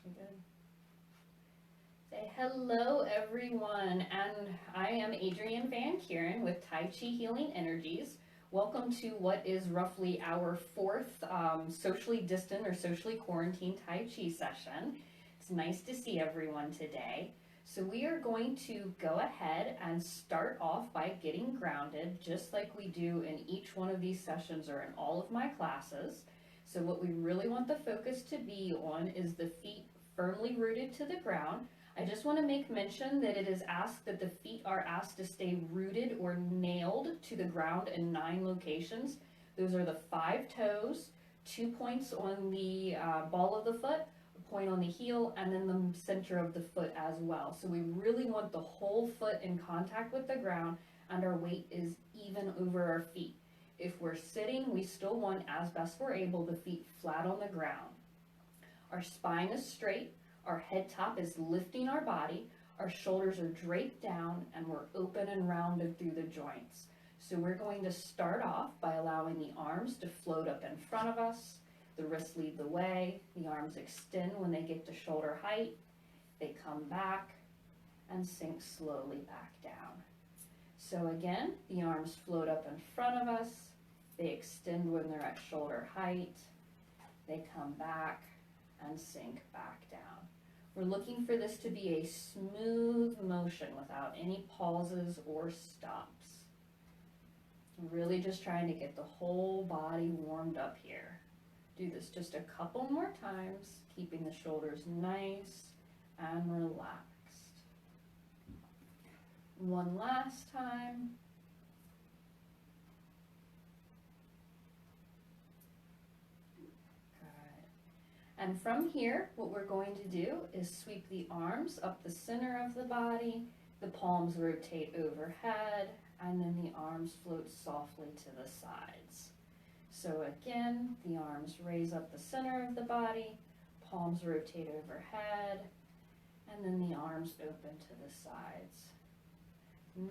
You good? Say hello, everyone, and I am Adrienne Van Kuren with Tai Chi Healing Energies. Welcome to what is roughly our fourth socially distant or socially quarantined Tai Chi session. It's nice to see everyone today. So we are going to go ahead and start off by getting grounded, just like we do in each one of these sessions or in all of my classes. So what we really want the focus to be on is the feet firmly rooted to the ground. I just want to make mention that it is asked that the feet are asked to stay rooted or nailed to the ground in 9 locations. Those are the 5 toes, 2 points on the ball of the foot, a point on the heel, and then the center of the foot as well. So we really want the whole foot in contact with the ground, and our weight is even over our feet. If we're sitting, we still want, as best we're able, the feet flat on the ground. Our spine is straight. Our head top is lifting our body, our shoulders are draped down, and we're open and rounded through the joints. So we're going to start off by allowing the arms to float up in front of us. The wrists lead the way. The arms extend when they get to shoulder height. They come back and sink slowly back down. So again, the arms float up in front of us. They extend when they're at shoulder height. They come back and sink back down. We're looking for this to be a smooth motion without any pauses or stops. Really just trying to get the whole body warmed up here. Do this just a couple more times, keeping the shoulders nice and relaxed. One last time. And from here, what we're going to do is sweep the arms up the center of the body, the palms rotate overhead, and then the arms float softly to the sides. So again, the arms raise up the center of the body, palms rotate overhead, and then the arms open to the sides.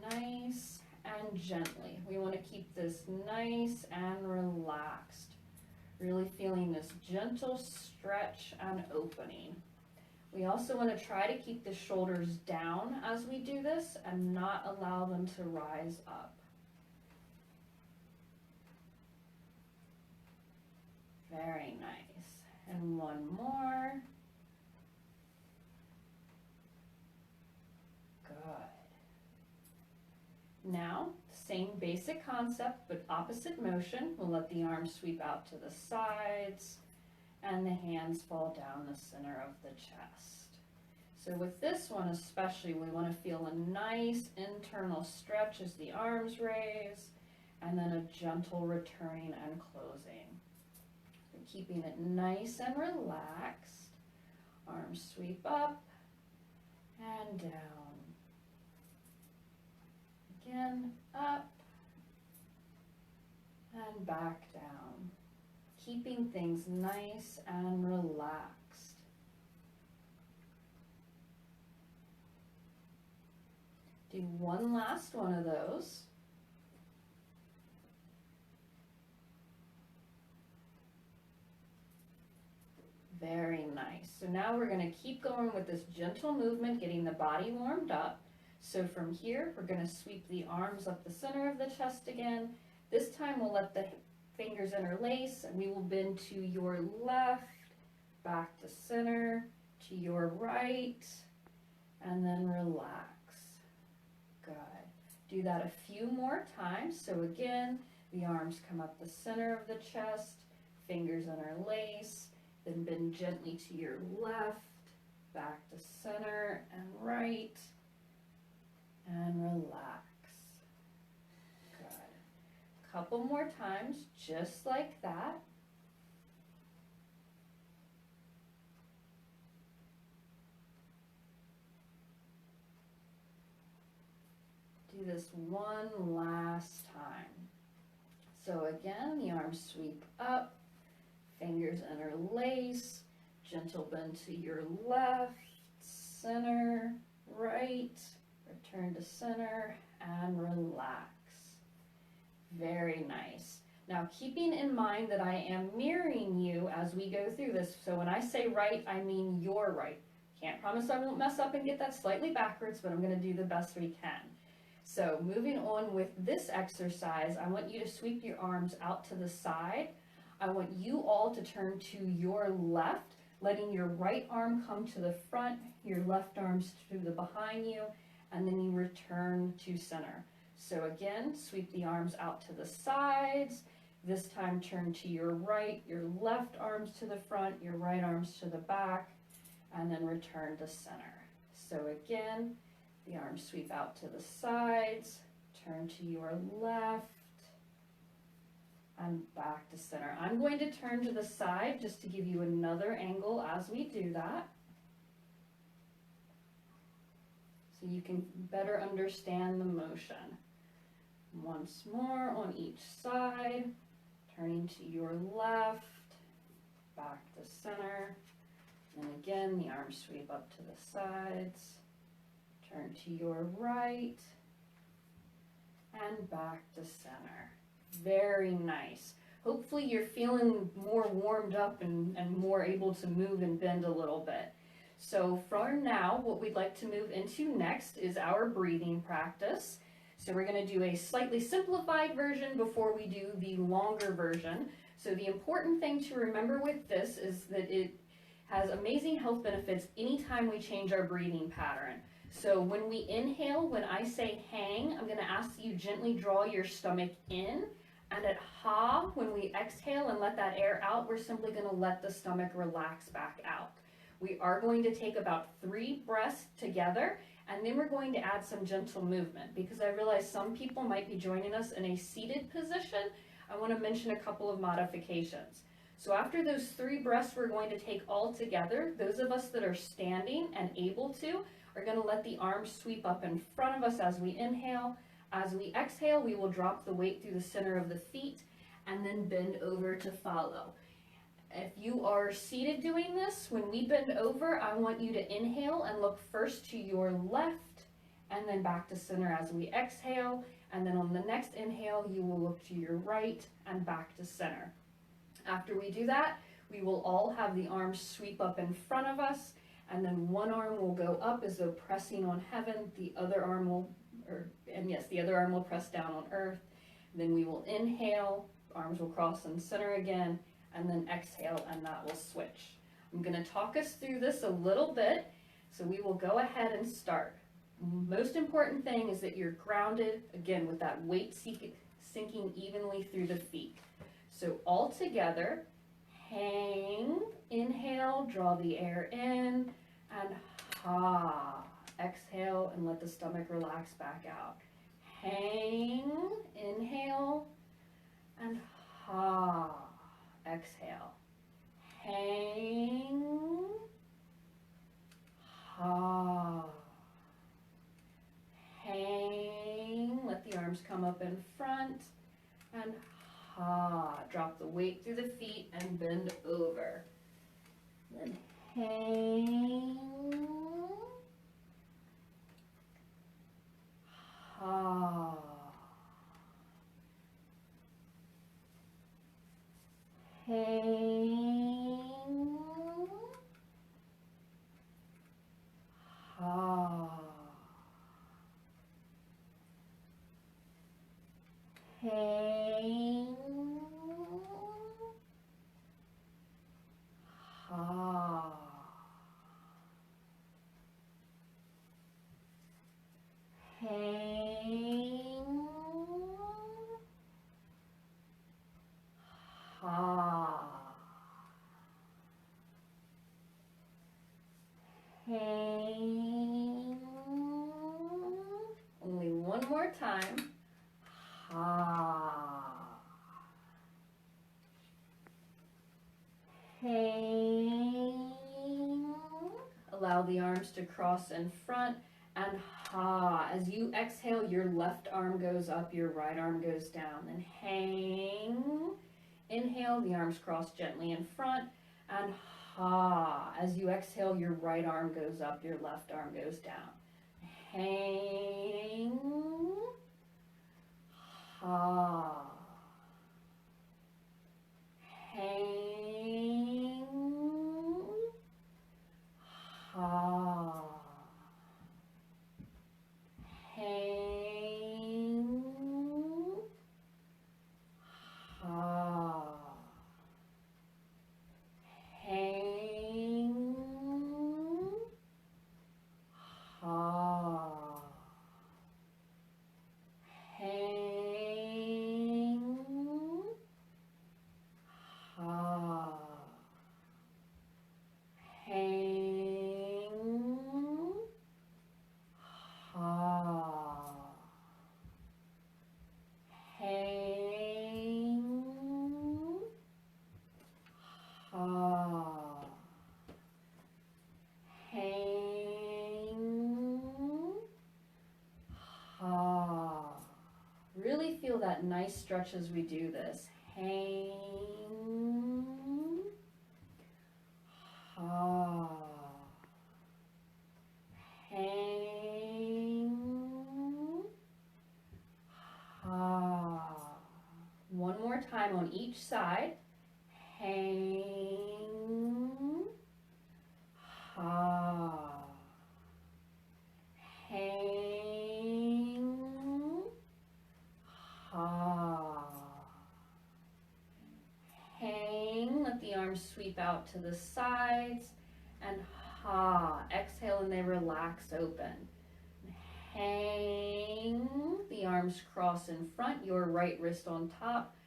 Nice and gently. We want to keep this nice and relaxed. Really feeling this gentle stretch and opening. We also want to try to keep the shoulders down as we do this and not allow them to rise up. Very nice. And one more. Good. Now, same basic concept, but opposite motion. We'll let the arms sweep out to the sides and the hands fall down the center of the chest. So with this one especially, we want to feel a nice internal stretch as the arms raise and then a gentle returning and closing. So keeping it nice and relaxed. Arms sweep up and down. Again, up and back down, keeping things nice and relaxed. Do one last one of those. Very nice. So now we're going to keep going with this gentle movement, getting the body warmed up. So from here, we're going to sweep the arms up the center of the chest again. This time we'll let the fingers interlace and we will bend to your left, back to center, to your right, and then relax. Good. Do that a few more times. So again, the arms come up the center of the chest, fingers interlace, then bend gently to your left, back to center and right, and relax. Good. Couple more times, just like that. Do this one last time. So again, the arms sweep up, fingers interlace, gentle bend to your left, center, right, return to center, and relax. Very nice. Now, keeping in mind that I am mirroring you as we go through this, so when I say right, I mean your right. Can't promise I won't mess up and get that slightly backwards, but I'm going to do the best we can. So moving on with this exercise, I want you to sweep your arms out to the side. I want you all to turn to your left, letting your right arm come to the front, your left arm's to the behind you, and then you return to center. So again, sweep the arms out to the sides. This time turn to your right, your left arms to the front, your right arms to the back, and then return to center. So again, the arms sweep out to the sides, turn to your left, and back to center. I'm going to turn to the side just to give you another angle as we do that, so you can better understand the motion. Once more on each side, turning to your left, back to center, and again the arms sweep up to the sides, turn to your right, and back to center. Very nice. Hopefully you're feeling more warmed up and more able to move and bend a little bit. So for now, what we'd like to move into next is our breathing practice. So we're going to do a slightly simplified version before we do the longer version. So the important thing to remember with this is that it has amazing health benefits anytime we change our breathing pattern. So when we inhale, when I say hang, I'm going to ask you gently draw your stomach in. And at ha, when we exhale and let that air out, we're simply going to let the stomach relax back out. We are going to take about 3 breaths together, and then we're going to add some gentle movement, because I realize some people might be joining us in a seated position. I want to mention a couple of modifications. So after those 3 breaths we're going to take all together, those of us that are standing and able to are going to let the arms sweep up in front of us as we inhale. As we exhale, we will drop the weight through the center of the feet and then bend over to follow. If you are seated doing this, when we bend over, I want you to inhale and look first to your left and then back to center as we exhale. And then on the next inhale, you will look to your right and back to center. After we do that, we will all have the arms sweep up in front of us, and then one arm will go up as though pressing on heaven. The other arm will, the other arm will press down on earth. Then we will inhale, arms will cross and center again, and then exhale, and that will switch. I'm going to talk us through this a little bit, so we will go ahead and start. Most important thing is that you're grounded, again, with that weight sinking evenly through the feet. So all together, hang, inhale, draw the air in, and ha. Exhale and let the stomach relax back out. Hang, inhale, and ha. Exhale. Hang, ha. Hang, let the arms come up in front, and ha. Drop the weight through the feet and bend over. Then hang, ha. Hang, ha. Hang, ha. Hang, ha. Hang. Only one more time. Ha. Hang. Allow the arms to cross in front, and ha. As you exhale, your left arm goes up, your right arm goes down. Then hang. Inhale, the arms cross gently in front, and ha. As you exhale, your right arm goes up, your left arm goes down. Hang. Ha. that nice stretch as we do this. Hang, ha, hang, ha. One more time on each side. Hang, ha, hang, ha, hang. Let the arms sweep out to the sides, and ha. Exhale and they relax open. Hang, the arms cross in front, your right wrist on top.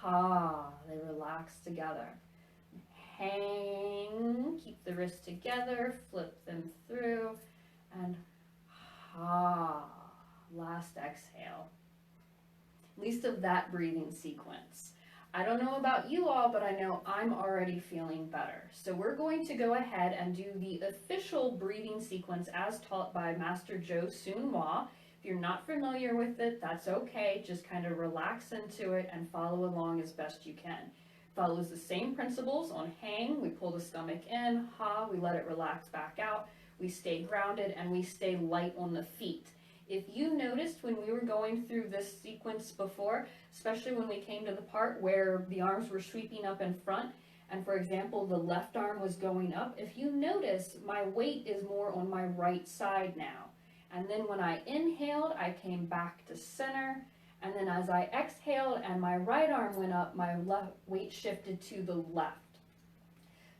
Ha, they relax together. Hang, keep the wrists together, flip them through, and ha, last exhale. Least of that breathing sequence. I don't know about you all, but I know I'm already feeling better. So we're going to go ahead and do the official breathing sequence as taught by Master Jo Soon Hwa. If you're not familiar with it, that's okay. Just kind of relax into it and follow along as best you can. Follows the same principles. On hang, we pull the stomach in. Ha, we let it relax back out. We stay grounded and we stay light on the feet. If you noticed when we were going through this sequence before, especially when we came to the part where the arms were sweeping up in front, and for example, the left arm was going up, if you notice, my weight is more on my right side now. And then when I inhaled, I came back to center. And then as I exhaled and my right arm went up, my left weight shifted to the left.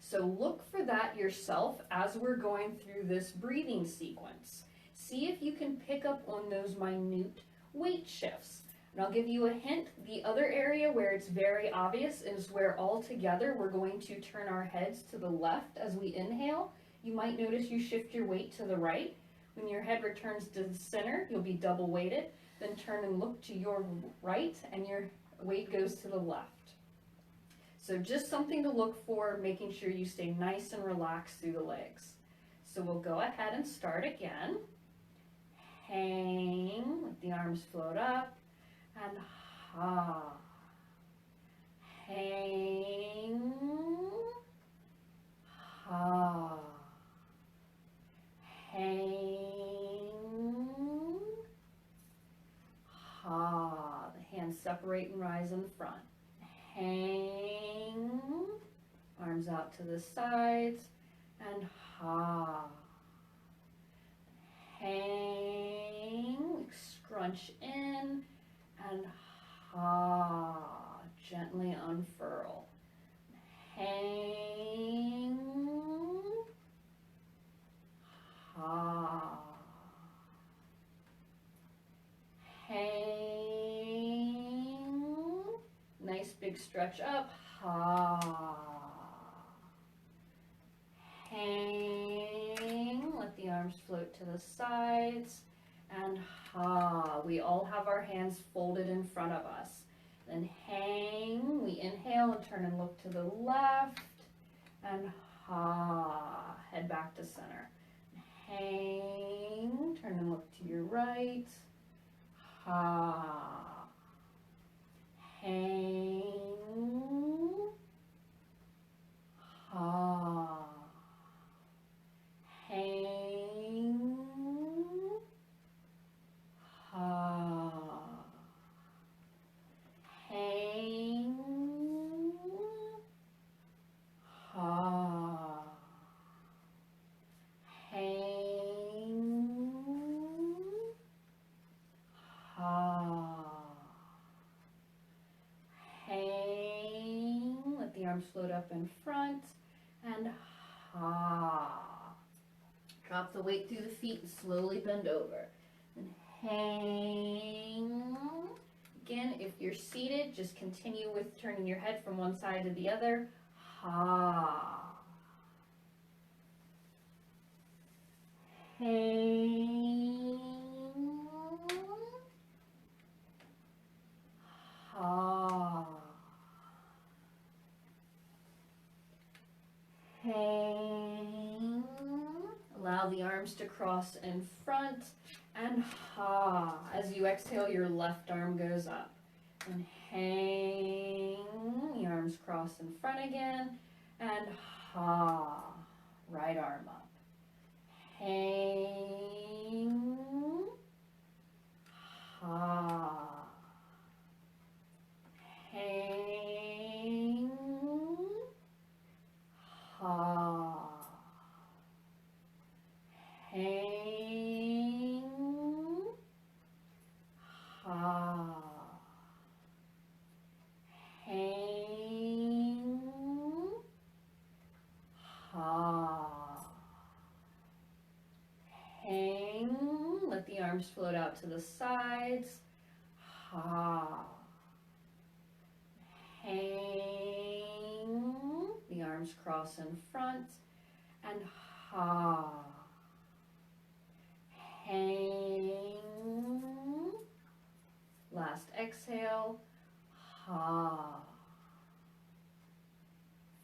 So look for that yourself as we're going through this breathing sequence. See if you can pick up on those minute weight shifts. And I'll give you a hint. The other area where it's very obvious is where all together we're going to turn our heads to the left as we inhale. You might notice you shift your weight to the right. When your head returns to the center, you'll be double weighted. Then turn and look to your right and your weight goes to the left. So just something to look for, making sure you stay nice and relaxed through the legs. So we'll go ahead and start again. Hang, let the arms float up, and ha. Hang, ha. Hang, ha. The hands separate and rise in front. Hang, arms out to the sides, and ha. Hang, scrunch in, and ha, gently unfurl. Hang, ha. Hang, nice big stretch up, ha. Hang, let the arms float to the sides, and ha. We all have our hands folded in front of us. Then hang, we inhale and turn and look to the left, and ha. Head back to center. Hang, turn and look to your right, ha. Hang, ha. Hang, ha. Hang, ha. Hang, ha. Hang, let the arms float up in front, and ha. Drop the weight through the feet and slowly bend over. And hang. Again, if you're seated, just continue with turning your head from one side to the other. Ha. Hang. Ha. Hang. Allow the arms to cross in front, and ha. As you exhale, your left arm goes up. And hang, the arms cross in front again, and ha, right arm up. Hang, ha, hang, ha, hang, ha, hang, ha, hang, let the arms float out to the sides, ha, hang, the arms cross in front, and ha, hang, last exhale, ha.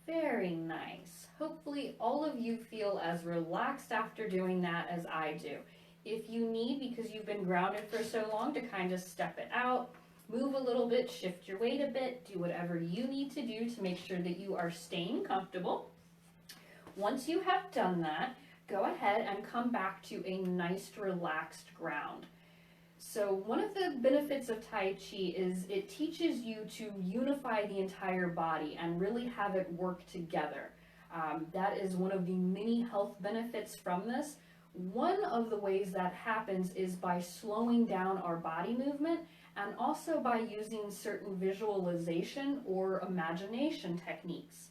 Very nice. Hopefully all of you feel as relaxed after doing that as I do. If you need, because you've been grounded for so long, to kind of step it out, move a little bit, shift your weight a bit, do whatever you need to do to make sure that you are staying comfortable. Once you have done that, go ahead and come back to a nice relaxed ground. So one of the benefits of Tai Chi is it teaches you to unify the entire body and really have it work together. That is one of the many health benefits from this. One of the ways that happens is by slowing down our body movement and also by using certain visualization or imagination techniques.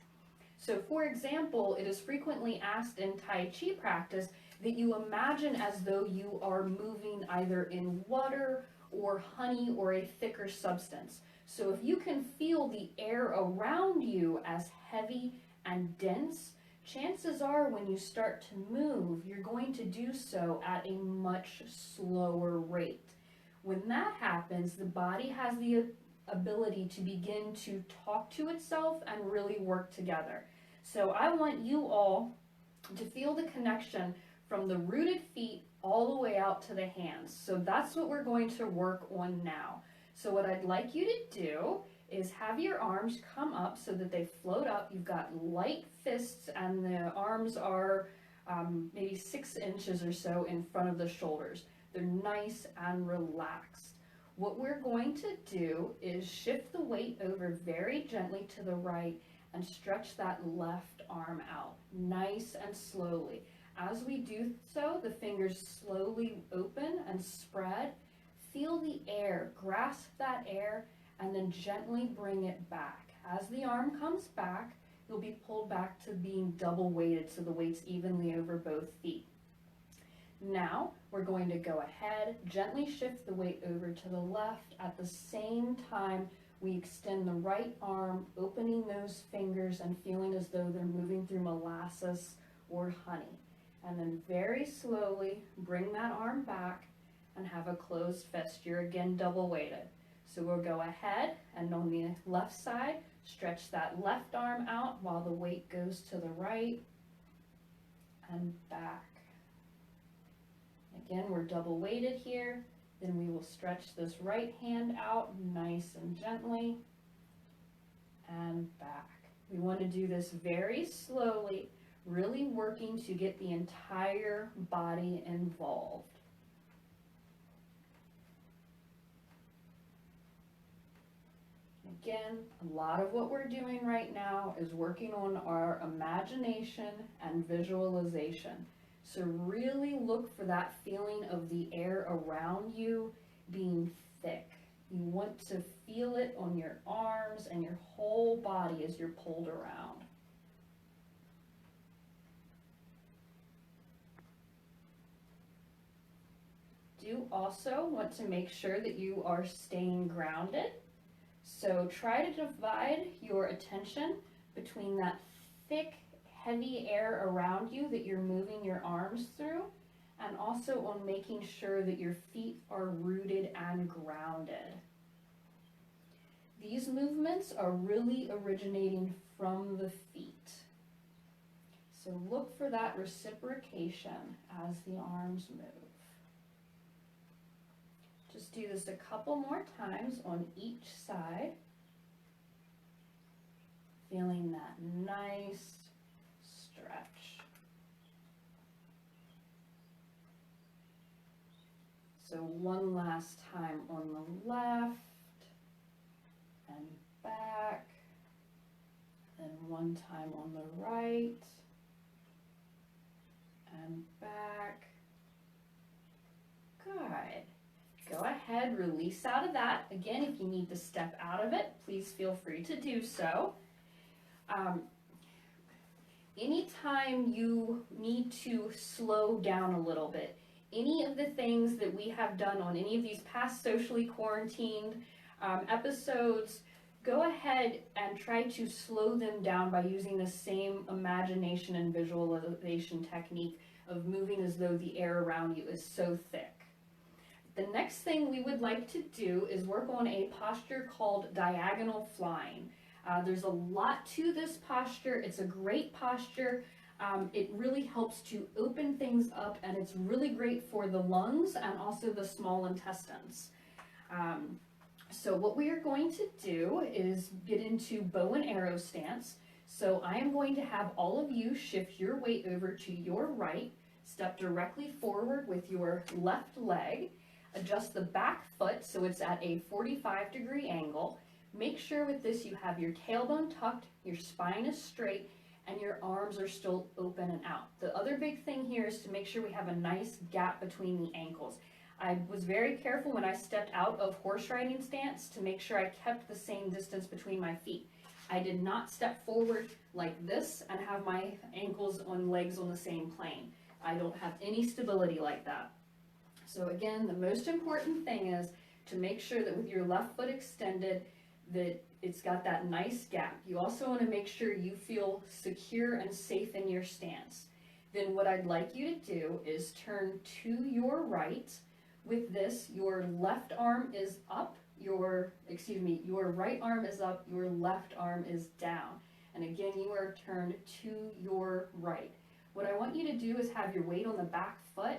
So for example, it is frequently asked in Tai Chi practice that you imagine as though you are moving either in water or honey or a thicker substance. So if you can feel the air around you as heavy and dense, chances are when you start to move, you're going to do so at a much slower rate. When that happens, the body has the ability to begin to talk to itself and really work together. So I want you all to feel the connection from the rooted feet all the way out to the hands. So that's what we're going to work on now. So what I'd like you to do is have your arms come up so that they float up. You've got light fists and the arms are maybe 6 inches or so in front of the shoulders. They're nice and relaxed. What we're going to do is shift the weight over very gently to the right and stretch that left arm out, nice and slowly. As we do so, the fingers slowly open and spread. Feel the air, grasp that air, and then gently bring it back. As the arm comes back, you'll be pulled back to being double weighted so the weight's evenly over both feet. Now, we're going to go ahead, gently shift the weight over to the left. At the same time, we extend the right arm, opening those fingers and feeling as though they're moving through molasses or honey. And then very slowly bring that arm back and have a closed fist. You're again double weighted. So we'll go ahead and on the left side, stretch that left arm out while the weight goes to the right and back. Again, we're double weighted here. Then we will stretch this right hand out nice and gently and back. We want to do this very slowly, really working to get the entire body involved. Again, a lot of what we're doing right now is working on our imagination and visualization. So really look for that feeling of the air around you being thick. You want to feel it on your arms and your whole body as you're pulled around. Do also want to make sure that you are staying grounded. So try to divide your attention between that thick, heavy air around you that you're moving your arms through, and also on making sure that your feet are rooted and grounded. These movements are really originating from the feet. So look for that reciprocation as the arms move. Just do this a couple more times on each side. Feeling that nice stretch. So one last time on the left and back, then one time on the right and back. Good. Go ahead, release out of that. Again, if you need to step out of it, please feel free to do so. Anytime you need to slow down a little bit, any of the things that we have done on any of these past socially quarantined episodes, go ahead and try to slow them down by using the same imagination and visualization technique of moving as though the air around you is so thick. The next thing we would like to do is work on a posture called diagonal flying. There's a lot to this posture. It's a great posture. It really helps to open things up, and it's really great for the lungs and also the small intestines. So what we are going to do is get into bow and arrow stance. So I am going to have all of you shift your weight over to your right, step directly forward with your left leg, adjust the back foot so it's at a 45-degree angle. Make sure with this you have your tailbone tucked, your spine is straight, and your arms are still open and out. The other big thing here is to make sure we have a nice gap between the ankles. I was very careful when I stepped out of horse riding stance to make sure I kept the same distance between my feet. I did not step forward like this and have my ankles on legs on the same plane. I don't have any stability like that. So again, the most important thing is to make sure that with your left foot extended, that it's got that nice gap. You also want to make sure you feel secure and safe in your stance. Then what I'd like you to do is turn to your right. With this, your left arm is up, your right arm is up, your left arm is down. And again, you are turned to your right. What I want you to do is have your weight on the back foot,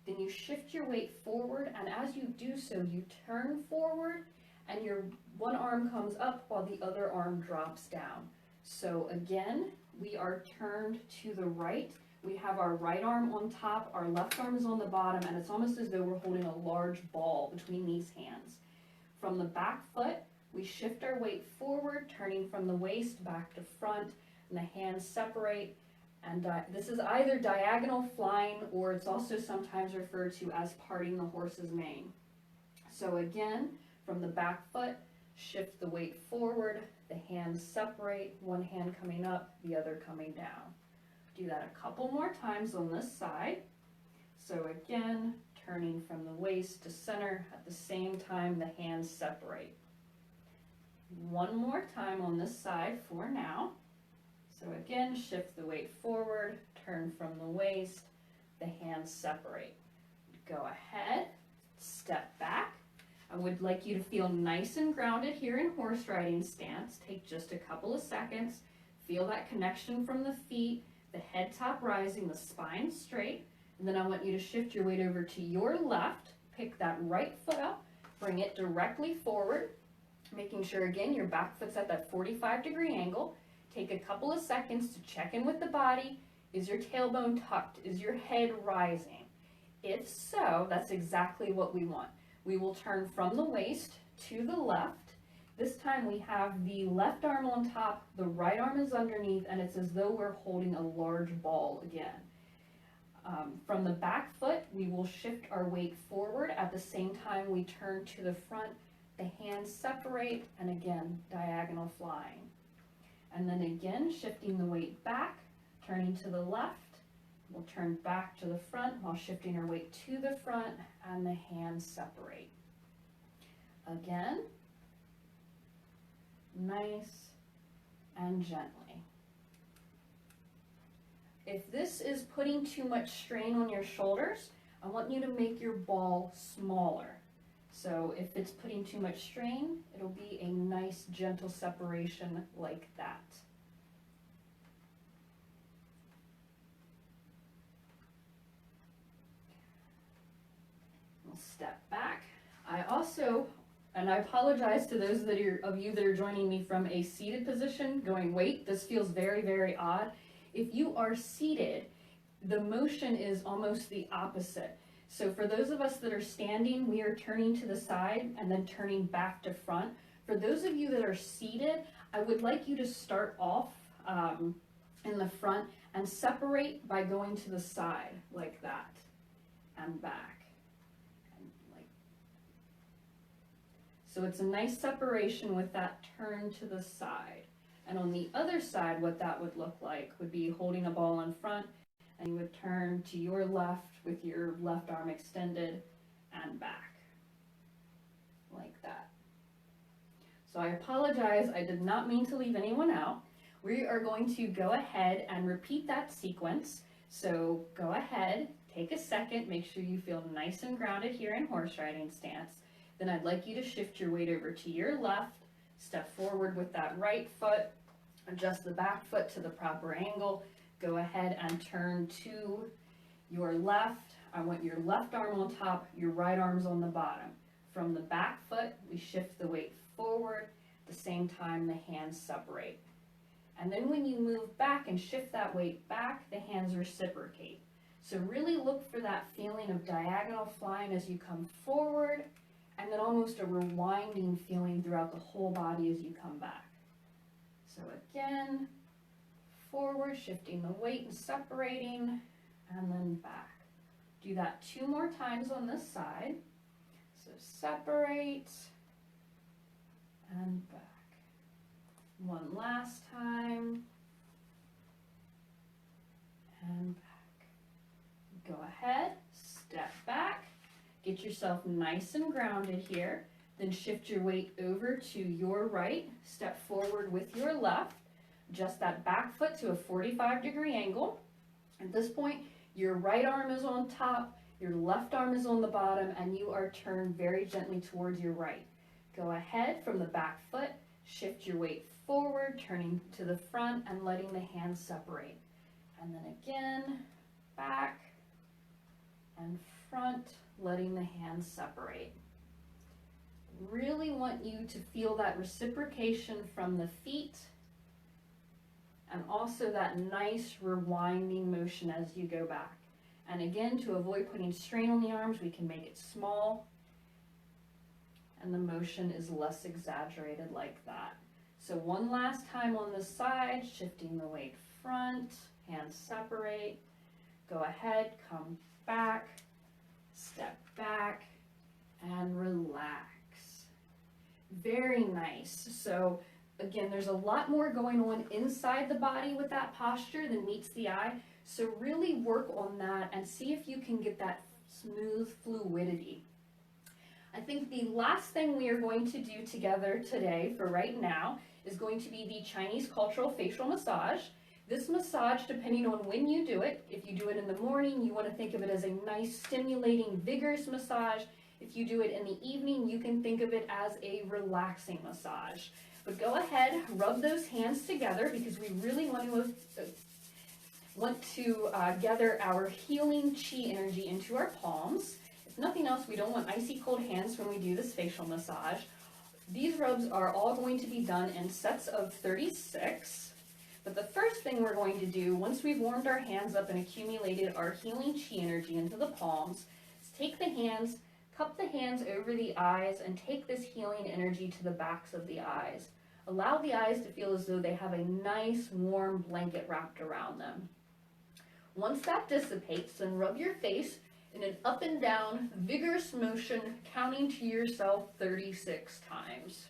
then you shift your weight forward, and as you do so, you turn forward, and your one arm comes up while the other arm drops down. So again, we are turned to the right. We have our right arm on top, our left arm is on the bottom, and it's almost as though we're holding a large ball between these hands. From the back foot, we shift our weight forward, turning from the waist back to front, and the hands separate. And this is either diagonal flying, or it's also sometimes referred to as parting the horse's mane. So again, from the back foot, shift the weight forward, the hands separate, one hand coming up, the other coming down. Do that a couple more times on this side. So again, turning from the waist to center, at the same time the hands separate. One more time on this side for now. So again, shift the weight forward, turn from the waist, the hands separate. Go ahead, step back. I would like you to feel nice and grounded here in horse riding stance. Take just a couple of seconds. Feel that connection from the feet, the head top rising, the spine straight. And then I want you to shift your weight over to your left. Pick that right foot up, bring it directly forward, making sure again your back foot's at that 45-degree angle. Take a couple of seconds to check in with the body. Is your tailbone tucked? Is your head rising? If so, that's exactly what we want. We will turn from the waist to the left. This time we have the left arm on top, the right arm is underneath, and it's as though we're holding a large ball again. From the back foot, we will shift our weight forward. At the same time, we turn to the front, the hands separate, and again, diagonal flying. And then again, shifting the weight back, turning to the left. We'll turn back to the front while shifting our weight to the front, and the hands separate. Again, nice and gently. If this is putting too much strain on your shoulders, I want you to make your ball smaller. So if it's putting too much strain, it'll be a nice gentle separation like that. We'll step back. I also, and I apologize to those of you that are joining me from a seated position going, wait, this feels very, very odd. If you are seated, the motion is almost the opposite. So for those of us that are standing, we are turning to the side and then turning back to front. For those of you that are seated, I would like you to start off in the front and separate by going to the side like that and back. And like. So it's a nice separation with that turn to the side. And on the other side, what that would look like would be holding a ball in front, and you would turn to your left with your left arm extended and back, like that. So I apologize, I did not mean to leave anyone out. We are going to go ahead and repeat that sequence. So go ahead, take a second, make sure you feel nice and grounded here in horse riding stance. Then I'd like you to shift your weight over to your left, step forward with that right foot, adjust the back foot to the proper angle, go ahead and turn to your left. I want your left arm on top, your right arm's on the bottom. From the back foot, we shift the weight forward, at the same time the hands separate. And then when you move back and shift that weight back, the hands reciprocate. So really look for that feeling of diagonal flying as you come forward, and then almost a rewinding feeling throughout the whole body as you come back. So again, forward, shifting the weight and separating, and then back. Do that 2 more times on this side. So separate and back. One last time, and back. Go ahead, step back, get yourself nice and grounded here, then shift your weight over to your right, step forward with your left, adjust that back foot to a 45-degree angle. At this point, your right arm is on top, your left arm is on the bottom, and you are turned very gently towards your right. Go ahead from the back foot, shift your weight forward, turning to the front and letting the hands separate. And then again, back and front, letting the hands separate. Really want you to feel that reciprocation from the feet and also that nice rewinding motion as you go back. And again, to avoid putting strain on the arms, we can make it small and the motion is less exaggerated like that. So one last time on the side, shifting the weight front, hands separate, go ahead, come back, step back, and relax. Very nice. So again, there's a lot more going on inside the body with that posture than meets the eye. So really work on that and see if you can get that smooth fluidity. I think the last thing we are going to do together today for right now is going to be the Chinese cultural facial massage. This massage, depending on when you do it, if you do it in the morning, you want to think of it as a nice, stimulating, vigorous massage. If you do it in the evening, you can think of it as a relaxing massage. But go ahead, rub those hands together because we really want to gather our healing chi energy into our palms. If nothing else, we don't want icy cold hands when we do this facial massage. These rubs are all going to be done in sets of 36. But the first thing we're going to do, once we've warmed our hands up and accumulated our healing chi energy into the palms, is take the hands, cup the hands over the eyes, and take this healing energy to the backs of the eyes. Allow the eyes to feel as though they have a nice warm blanket wrapped around them. Once that dissipates, then rub your face in an up and down, vigorous motion, counting to yourself 36 times.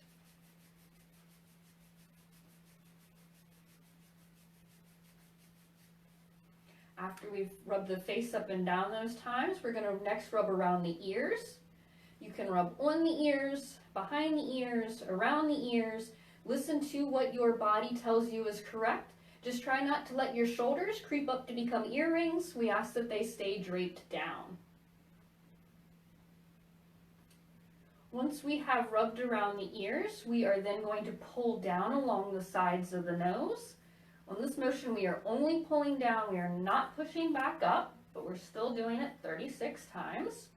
After we've rubbed the face up and down those times, we're going to next rub around the ears. You can rub on the ears, behind the ears, around the ears. Listen to what your body tells you is correct. Just try not to let your shoulders creep up to become earrings. We ask that they stay draped down. Once we have rubbed around the ears, we are then going to pull down along the sides of the nose. On this motion, we are only pulling down. We are not pushing back up, but we're still doing it 36 times.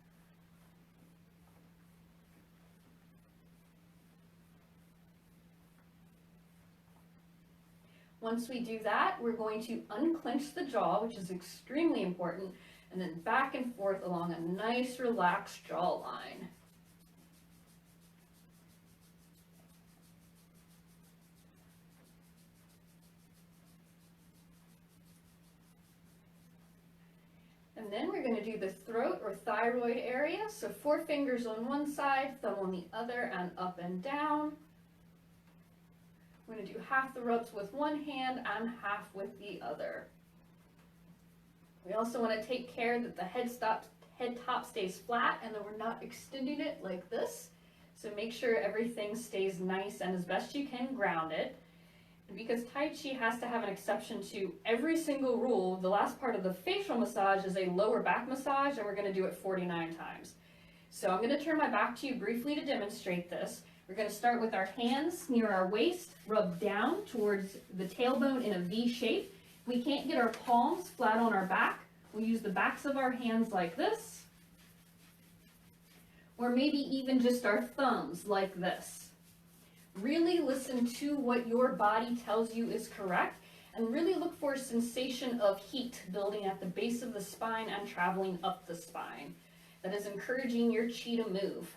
Once we do that, we're going to unclench the jaw, which is extremely important, and then back and forth along a nice relaxed jawline. And then we're going to do the throat or thyroid area. So 4 fingers on one side, thumb on the other, and up and down. We're going to do half the rubs with one hand and half with the other. We also want to take care that the head top stays flat and that we're not extending it like this. So make sure everything stays nice and as best you can grounded. And because Tai Chi has to have an exception to every single rule, the last part of the facial massage is a lower back massage, and we're going to do it 49 times. So I'm going to turn my back to you briefly to demonstrate this. We're going to start with our hands near our waist, rub down towards the tailbone in a V shape. If we can't get our palms flat on our back, we'll use the backs of our hands like this, or maybe even just our thumbs like this. Really listen to what your body tells you is correct, and really look for a sensation of heat building at the base of the spine and traveling up the spine. That is encouraging your chi to move.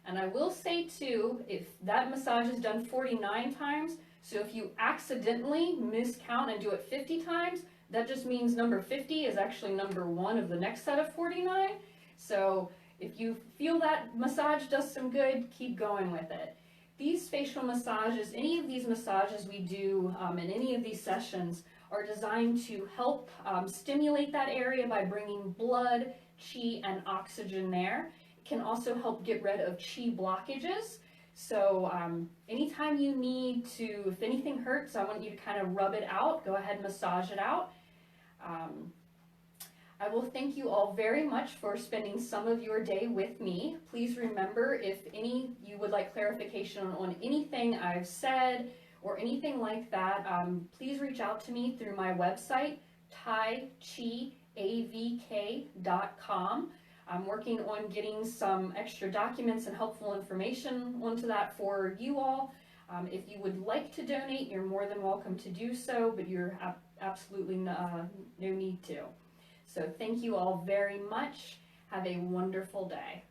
And I will say too, if that massage is done 49 times, so if you accidentally miscount and do it 50 times, that just means number 50 is actually number 1 of the next set of 49. So if you feel that massage does some good, keep going with it. These facial massages, any of these massages we do in any of these sessions are designed to help stimulate that area by bringing blood, chi, and oxygen there. It can also help get rid of chi blockages. So anytime you need to, if anything hurts, I want you to kind of rub it out, go ahead and massage it out. I will thank you all very much for spending some of your day with me. Please remember, if you would like clarification on anything I've said or anything like that, please reach out to me through my website, taichiavk.com. I'm working on getting some extra documents and helpful information onto that for you all. If you would like to donate, you're more than welcome to do so, but you're absolutely no need to. So thank you all very much. Have a wonderful day.